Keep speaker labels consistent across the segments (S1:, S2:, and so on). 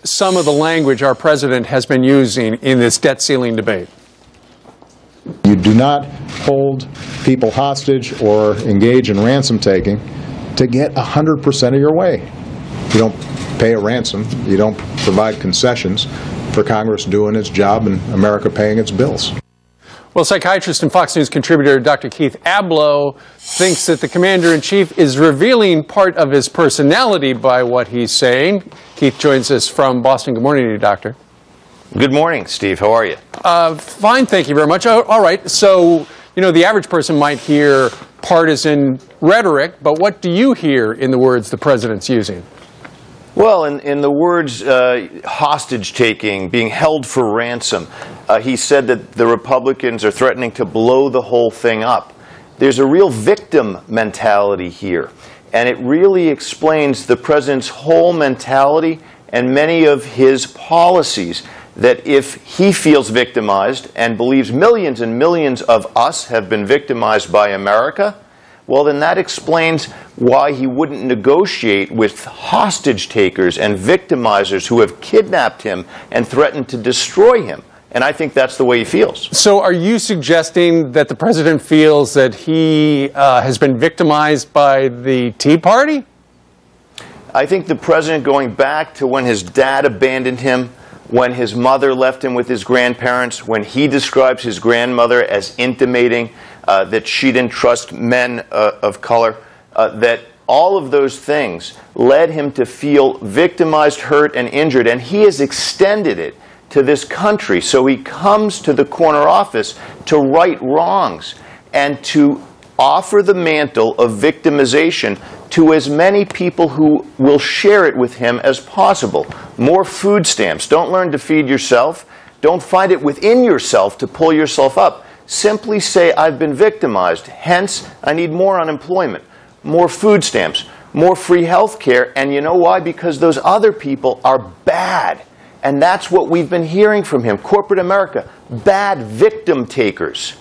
S1: some of the language our president has been using in this debt ceiling debate?
S2: You do not hold people hostage or engage in ransom taking to get 100% of your way. You don't pay a ransom. You don't provide concessions for Congress doing its job and America paying its bills.
S1: Well, psychiatrist and Fox News contributor Dr. Keith Ablow thinks that the commander-in-chief is revealing part of his personality by what he's saying. Keith joins us from Boston. Good morning to you, doctor.
S3: Good morning, Steve. How are you?
S1: Fine, thank you very much. All right, so, you know, the average person might hear partisan rhetoric, but what do you hear in the words the president's using?
S3: Well, in the words hostage-taking, being held for ransom, he said that the Republicans are threatening to blow the whole thing up. There's a real victim mentality here, and it really explains the president's whole mentality and many of his policies, that if he feels victimized and believes millions and millions of us have been victimized by America, well, then that explains why he wouldn't negotiate with hostage takers and victimizers who have kidnapped him and threatened to destroy him. And I think that's the way he feels.
S1: So are you suggesting that the president feels that he has been victimized by the Tea Party?
S3: I think the president, going back to when his dad abandoned him, when his mother left him with his grandparents, when he describes his grandmother as intimating that she didn't trust men of color, that all of those things led him to feel victimized, hurt, and injured, and he has extended it to this country. So he comes to the corner office to right wrongs and to offer the mantle of victimization to as many people who will share it with him as possible. More food stamps. Don't learn to feed yourself. Don't find it within yourself to pull yourself up. Simply say, I've been victimized, hence I need more unemployment, more food stamps, more free health care. And you know why? Because those other people are bad. And that's what we've been hearing from him. Corporate America, bad victim takers.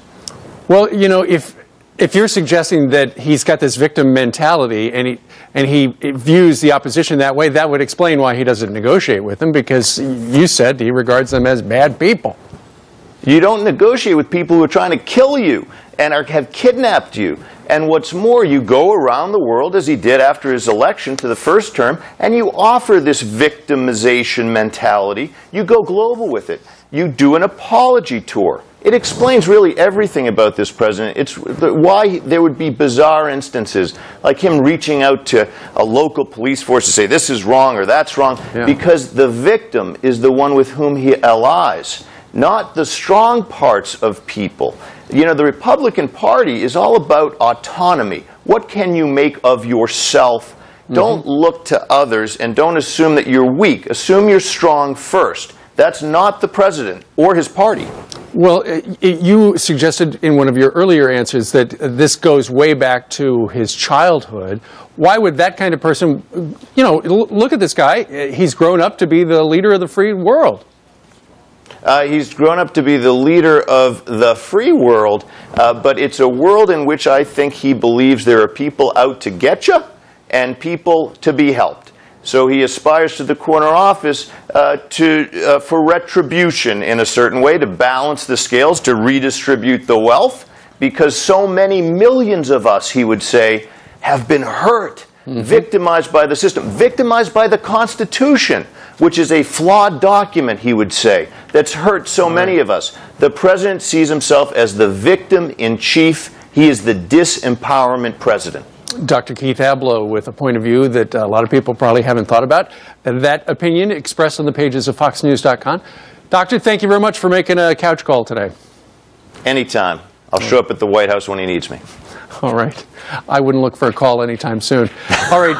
S1: Well, you know, if you're suggesting that he's got this victim mentality and he views the opposition that way, that would explain why he doesn't negotiate with them, because you said he regards them as bad people.
S3: You don't negotiate with people who are trying to kill you and have kidnapped you. And what's more, you go around the world, as he did after his election to the first term, and you offer this victimization mentality. You go global with it. You do an apology tour. It explains really everything about this president. It's why there would be bizarre instances, like him reaching out to a local police force to say this is wrong or that's wrong, because the victim is the one with whom he allies, not the strong parts of people. You know, the Republican Party is all about autonomy. What can you make of yourself? Don't look to others and don't assume that you're weak. Assume you're strong first. That's not the president or his party.
S1: Well, you suggested in one of your earlier answers that this goes way back to his childhood. Why would that kind of person, you know, look at this guy. He's grown up to be the leader of the free world.
S3: He's grown up to be the leader of the free world, but it's a world in which I think he believes there are people out to get you and people to be helped. So he aspires to the corner office for retribution in a certain way, to balance the scales, to redistribute the wealth, because so many millions of us, he would say, have been hurt, victimized by the system, victimized by the Constitution, which is a flawed document, he would say, that's hurt so many of us. The president sees himself as the victim in chief. He is the disempowerment president.
S1: Dr. Keith Ablow, with a point of view that a lot of people probably haven't thought about. That opinion expressed on the pages of foxnews.com. Doctor, thank you very much for making a couch call today.
S3: Anytime. I'll show up at the White House when he needs me.
S1: All right. I wouldn't look for a call anytime soon. All right.